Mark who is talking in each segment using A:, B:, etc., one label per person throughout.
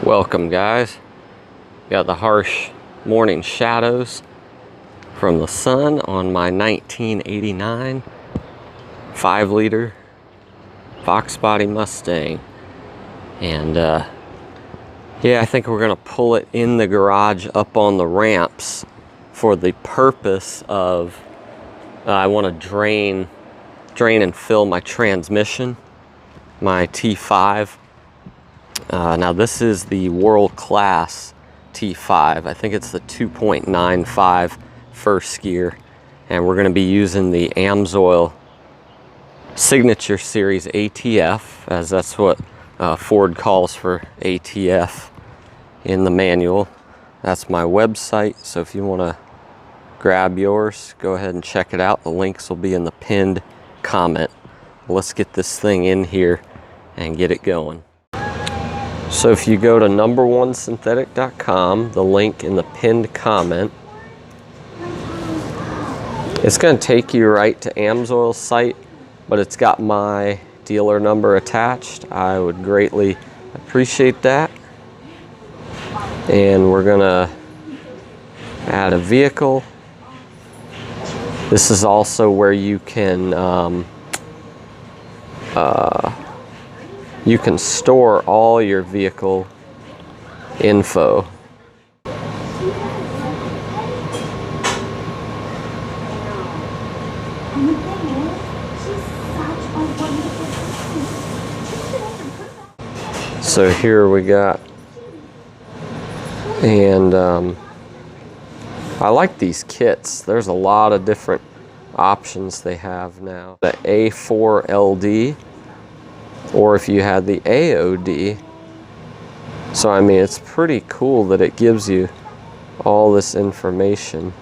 A: Welcome, guys. Got the harsh morning shadows from the sun on my 1989 5-liter Fox body Mustang. And yeah, I think we're gonna pull it in the garage up on the ramps for the purpose of I want to drain and fill my transmission, my T5. Now this is the world class T5. I think it's the 2.95 first gear, and we're going to be using the Amsoil Signature Series ATF, as that's what Ford calls for ATF in the manual. That's my website, so if you want to grab yours, go ahead and check it out. The links will be in the pinned comment. Let's get this thing in here and get it going. So if you go to numberonesynthetic.com, the link in the pinned comment, it's going to take you right to Amsoil's site, but it's got my dealer number attached. I would greatly appreciate that. And we're going to add a vehicle. This is also where you can store all your vehicle info. So here we got, and I like these kits. There's a lot of different options they have now. The A4LD, or if you had the AOD. So I mean, it's pretty cool that it gives you all this information.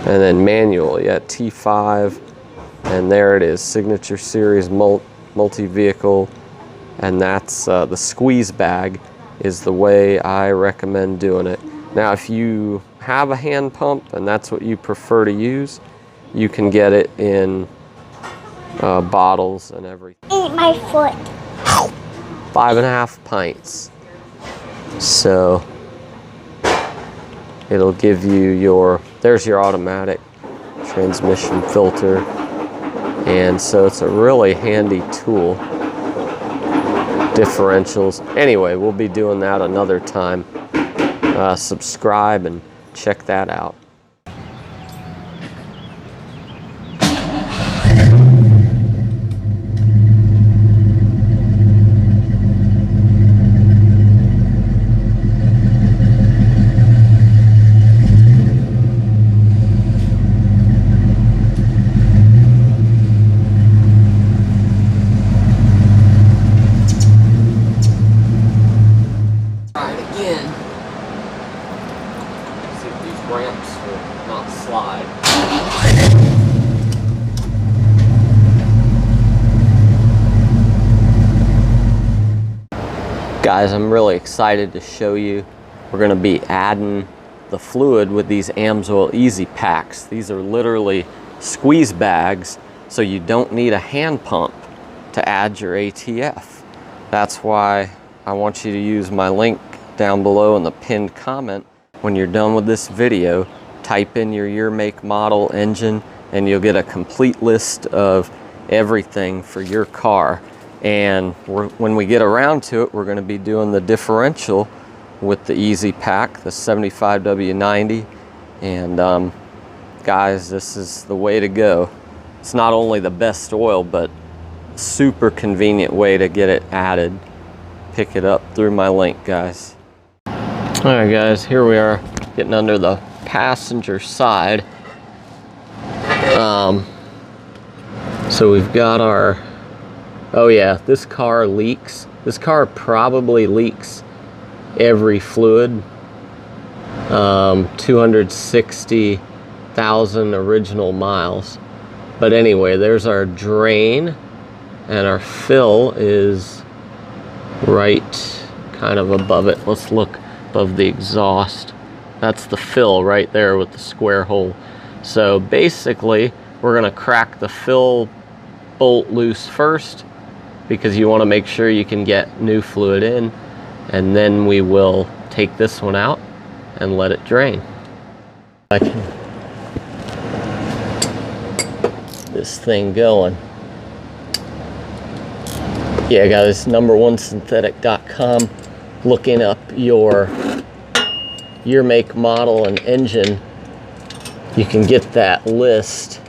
A: And then manual, yeah, T5, and there it is, Signature Series multi-vehicle, and that's the squeeze bag is the way I recommend doing it. Now if you have a hand pump and that's what you prefer to use, you can get it in bottles and everything.
B: Eat my foot.
A: 5.5 pints. So it'll give you there's your automatic transmission filter. And so it's a really handy tool. Differentials. Anyway, we'll be doing that another time. Subscribe and check that out. Ramps will not slide. Guys, I'm really excited to show you. We're going to be adding the fluid with these Amsoil Easy Packs. These are literally squeeze bags, so you don't need a hand pump to add your ATF. That's why I want you to use my link down below in the pinned comment. When you're done with this video, type in your year, make, model, engine, and you'll get a complete list of everything for your car. And when we get around to it, we're going to be doing the differential with the Easy Pack, the 75W90. And guys, this is the way to go. It's not only the best oil, but super convenient way to get it added. Pick it up through my link, guys. Alright guys, here we are getting under the passenger side. So we've got our, oh yeah, this car leaks. This car probably leaks every fluid. 260,000 original miles. But anyway, there's our drain, and our fill is right kind of above it. Let's look above the exhaust. That's the fill right there with the square hole. So basically, we're gonna crack the fill bolt loose first, because you want to make sure you can get new fluid in. and then we will take this one out and let it drain. This thing going. Yeah, guys, number1synthetic.com. Looking up your year, make, model, and engine, you can get that list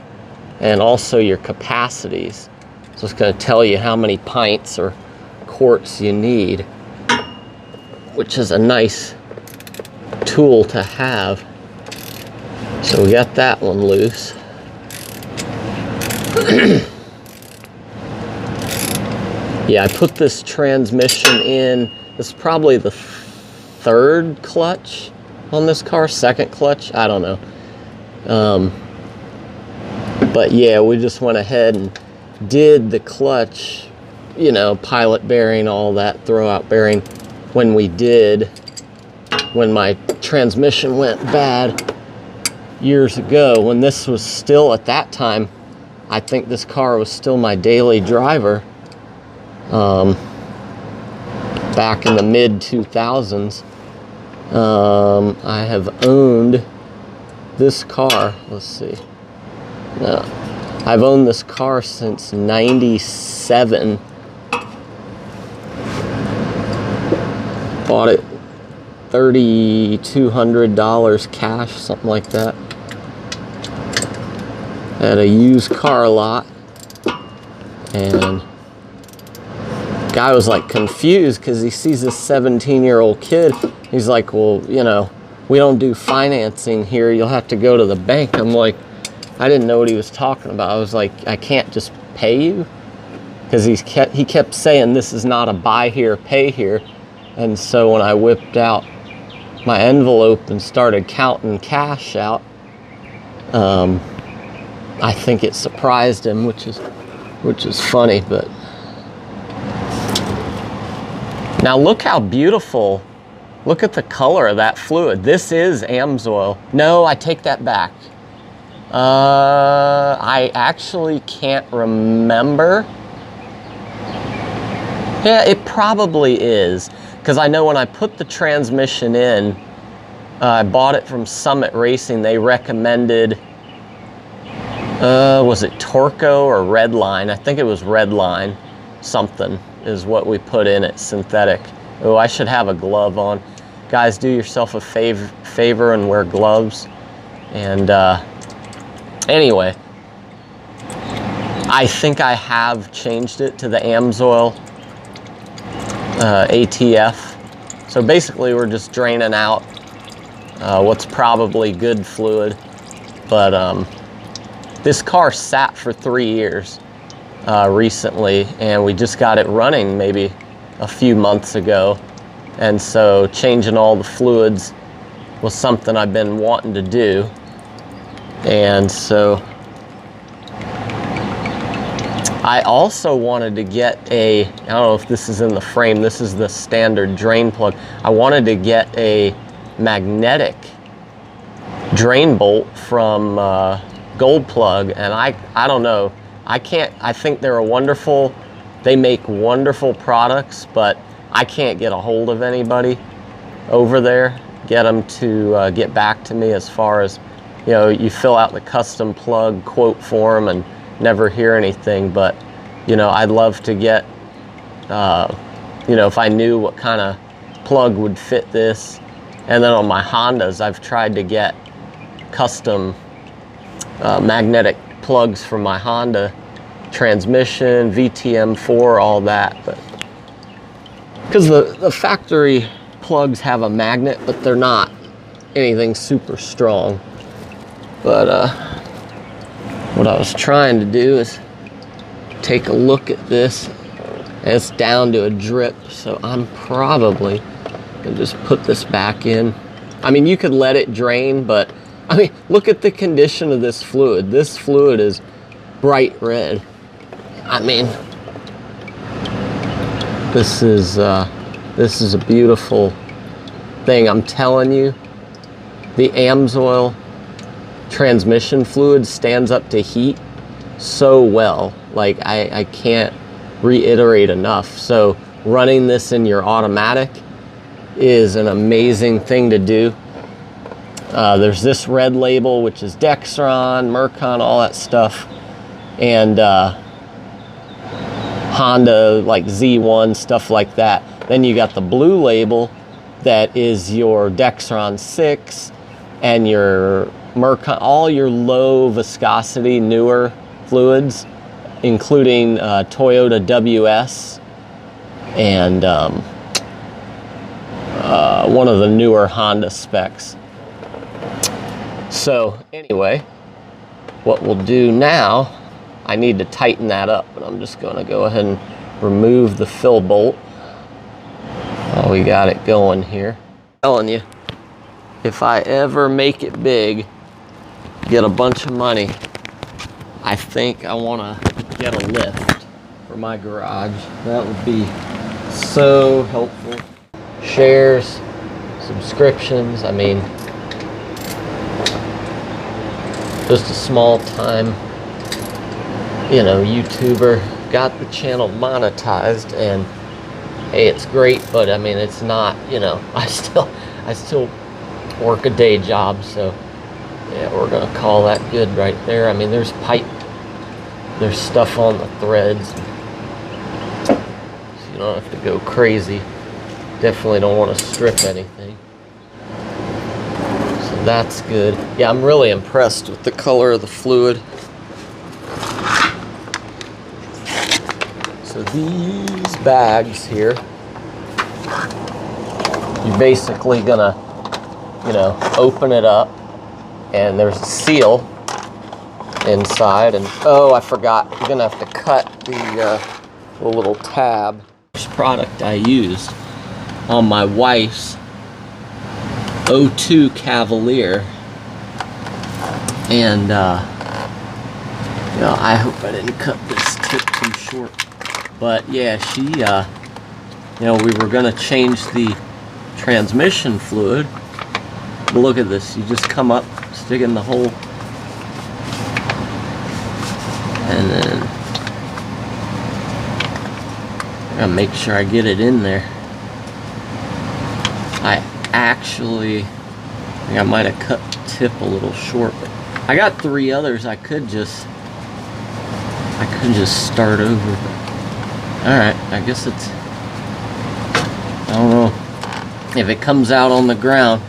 A: and also your capacities. So it's going to tell you how many pints or quarts you need, which is a nice tool to have. So we got that one loose. Yeah, I put this transmission in. This is probably the third clutch on this car, second clutch, I don't know. But yeah, we just went ahead and did the clutch, you know, pilot bearing, all that, throwout bearing, when my transmission went bad years ago, when this was still, at that time, I think this car was still my daily driver. Back in the mid 2000s. I have owned this car, let's see. No, I've owned this car since '97. Bought it $3,200 cash, something like that, at a used car lot. And guy was like confused because he sees this 17-year-old kid. He's like, well, you know, we don't do financing here. You'll have to go to the bank. I'm like, I didn't know what he was talking about. I was like, I can't just pay you? Because he kept saying this is not a buy here, pay here. And so when I whipped out my envelope and started counting cash out, I think it surprised him, which is funny. But now look how beautiful, look at the color of that fluid. This is Amsoil. No, I take that back. I actually can't remember. Yeah, it probably is, because I know when I put the transmission in, I bought it from Summit Racing. They recommended, was it Torco or Redline? I think it was Redline something is what we put in it, synthetic. Oh, I should have a glove on. Guys, do yourself a favor and wear gloves. And anyway, I think I have changed it to the Amsoil ATF. So basically we're just draining out what's probably good fluid. But this car sat for 3 years recently, and we just got it running maybe a few months ago. And so changing all the fluids was something I've been wanting to do. And so I also wanted to get I don't know if this is in the frame, this is the standard drain plug. I wanted to get a magnetic drain bolt from Gold Plug, and I don't know, I think they're they make wonderful products, but I can't get a hold of anybody over there, get them to get back to me as far as, you know, you fill out the custom plug quote form and never hear anything. But, you know, I'd love to get, you know, if I knew what kind of plug would fit this. And then on my Hondas, I've tried to get custom magnetic plugs from my Honda transmission, VTM4, all that. But because the factory plugs have a magnet, but they're not anything super strong. But what I was trying to do is take a look at this, and it's down to a drip, so I'm probably gonna just put this back in. I mean, you could let it drain, but I mean, look at the condition of this fluid. This fluid is bright red. I mean, this is a beautiful thing. I'm telling you, the Amsoil transmission fluid stands up to heat so well. Like, I can't reiterate enough. So running this in your automatic is an amazing thing to do. There's this red label, which is Dexron, Mercon, all that stuff, and Honda, like Z1, stuff like that. Then you got the blue label that is your Dexron 6 and your Mercon, all your low viscosity, newer fluids, including Toyota WS and one of the newer Honda specs. So anyway, what we'll do now, I need to tighten that up, but I'm just going to go ahead and remove the fill bolt. Oh, we got it going here. I'm telling you, if I ever make it big, get a bunch of money, I think I want to get a lift for my garage. That would be so helpful. Shares, subscriptions, I mean, just a small time, you know, YouTuber, got the channel monetized, and hey, it's great, but I mean, it's not, you know, I still work a day job, so yeah, we're gonna call that good right there. I mean, there's pipe, there's stuff on the threads, so you don't have to go crazy. Definitely don't want to strip anything. So that's good. Yeah, I'm really impressed with the color of the fluid. So these bags here, you're basically gonna, you know, open it up, and there's a seal inside, and oh, I forgot, you're gonna have to cut the little tab. First product I used on my wife's 02 Cavalier, and you know, I hope I didn't cut this tip too short, but yeah, she you know, we were gonna change the transmission fluid. But look at this, you just come up, stick in the hole, and then I gotta make sure I get it in there. I think I might have cut the tip a little short, but I got 3 others. I could just start over. Alright, I guess it's, I don't know if it comes out on the ground.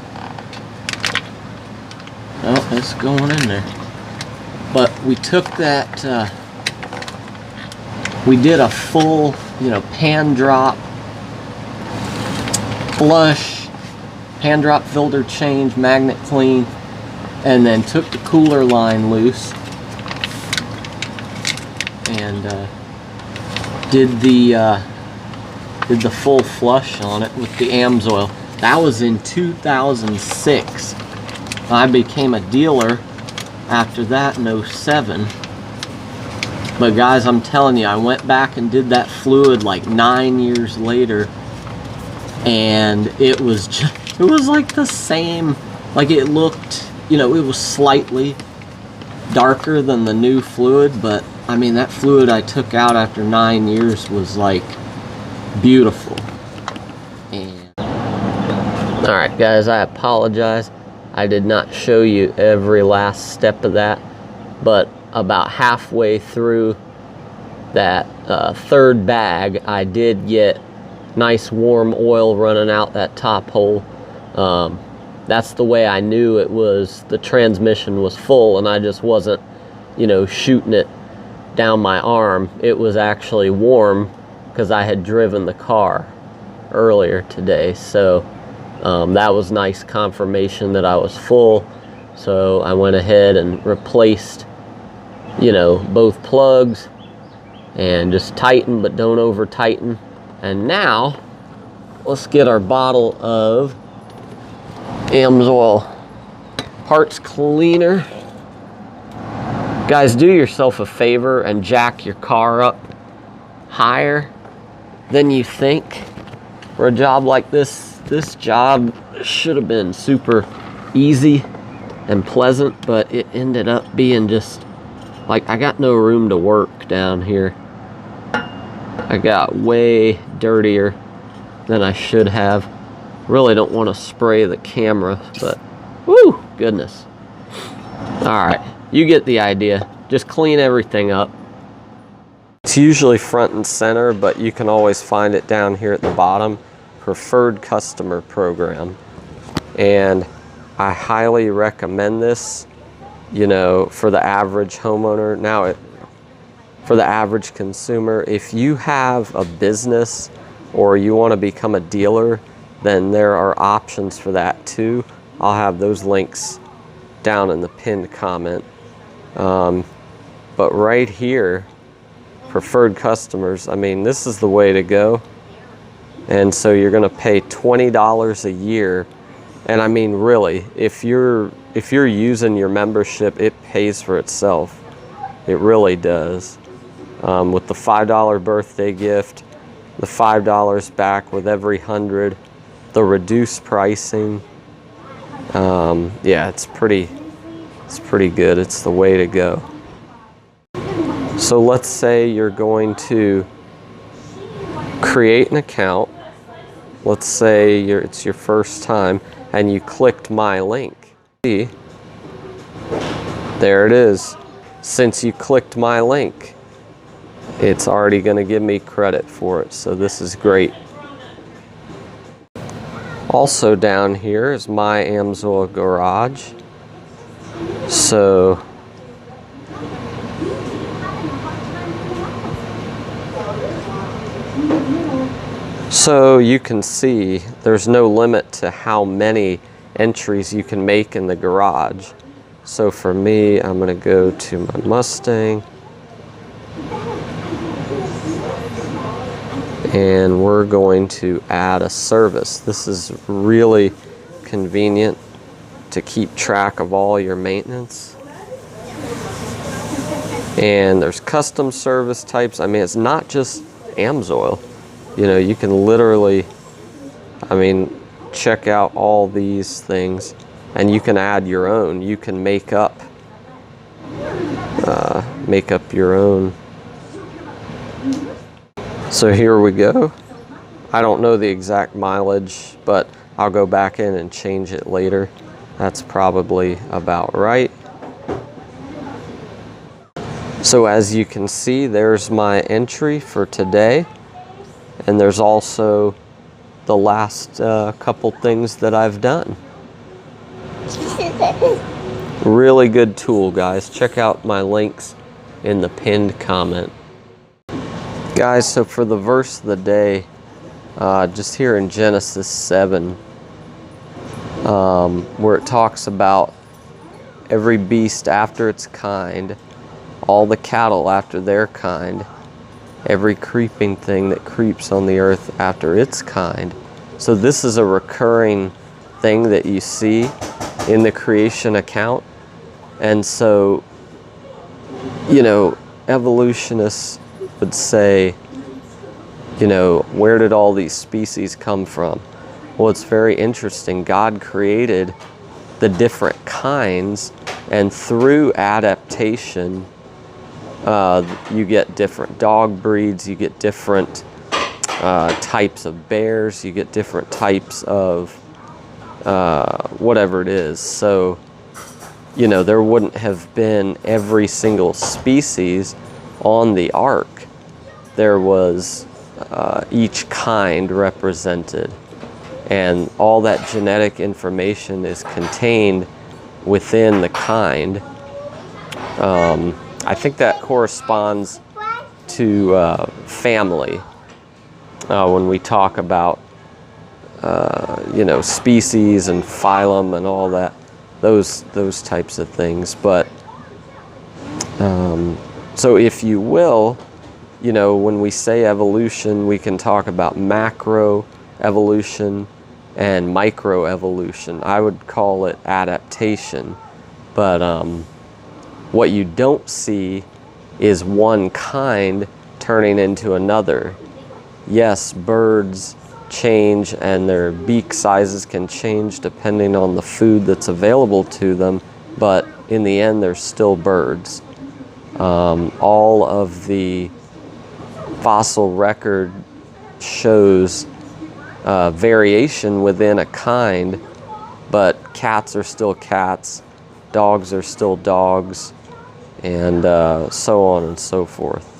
A: Oh, it's going in there. But we took that, we did a full, you know, pan drop, flush, hand drop, filter change, magnet clean, and then took the cooler line loose and did the full flush on it with the Amsoil. That was in 2006. I became a dealer after that in 07. But guys, I'm telling you, I went back and did that fluid like 9 years later, and it was just, it was like the same, like it looked, you know, it was slightly darker than the new fluid, but I mean, that fluid I took out after 9 years was like beautiful. And alright guys, I apologize, I did not show you every last step of that, but about halfway through that third bag, I did get nice warm oil running out that top hole. That's the way I knew it was, the transmission was full, and I just wasn't, you know, shooting it down my arm. It was actually warm because I had driven the car earlier today, so that was nice confirmation that I was full. So I went ahead and replaced, you know, both plugs and just tighten, but don't over tighten. And now let's get our bottle of Amsoil parts cleaner. Guys, do yourself a favor and jack your car up higher than you think for a job like this. This job should have been super easy and pleasant, but it ended up being just like, I got no room to work down here. I got way dirtier than I should have.
B: Really don't want to spray the camera, but whoo, goodness. All right, you get the idea. Just clean everything up.
A: It's usually front and center, but you can always find it down here at the bottom. Preferred customer program. And I highly recommend this, you know, for the average homeowner. Now, for the average consumer, if you have a business or you want to become a dealer, then there are options for that too. I'll have those links down in the pinned comment. But right here, preferred customers, I mean, this is the way to go. And so you're going to pay $20 a year. And I mean, really, if you're using your membership, it pays for itself. It really does. With the $5 birthday gift, the $5 back with every 100, the reduced pricing. Yeah, it's pretty good. It's the way to go. So let's say you're going to create an account. Let's say it's your first time and you clicked my link. See, there it is. Since you clicked my link, it's already going to give me credit for it. So this is great. Also down here is my Amsoil garage. So you can see there's no limit to how many entries you can make in the garage. So for me, I'm going to go to my Mustang. And we're going to add a service. This is really convenient to keep track of all your maintenance. And there's custom service types. I mean, it's not just Amsoil. You know, you can literally, I mean, check out all these things and you can add your own. You can make up your own. So here we go. I don't know the exact mileage, but I'll go back in and change it later. That's probably about right. So as you can see, there's my entry for today. And there's also the last couple things that I've done. Really good tool, guys. Check out my links in the pinned comment. Guys, so for the verse of the day, just here in Genesis 7, where it talks about every beast after its kind, all the cattle after their kind, every creeping thing that creeps on the earth after its kind. So this is a recurring thing that you see in the creation account. And so, you know, evolutionists would say, you know, where did all these species come from? Well, it's very interesting. God created the different kinds, and through adaptation, you get different dog breeds, you get different types of bears, you get different types of whatever it is. So, you know, there wouldn't have been every single species on the ark. There was each kind represented, and all that genetic information is contained within the kind. I think that corresponds to family when we talk about you know, species and phylum and all that, those types of things. But so if you will, you know, when we say evolution, we can talk about macro evolution and micro evolution. I would call it adaptation. But what you don't see is one kind turning into another. Yes, birds change and their beak sizes can change depending on the food that's available to them, but in the end, they're still birds. All of the fossil record shows variation within a kind, but cats are still cats, dogs are still dogs, and so on and so forth.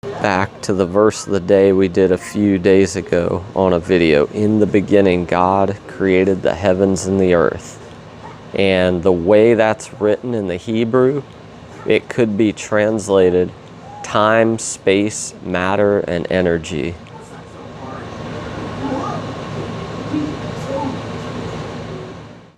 A: Back to the verse of the day we did a few days ago on a video. In the beginning, God created the heavens and the earth. And the way that's written in the Hebrew, it could be translated time, space, matter, and energy.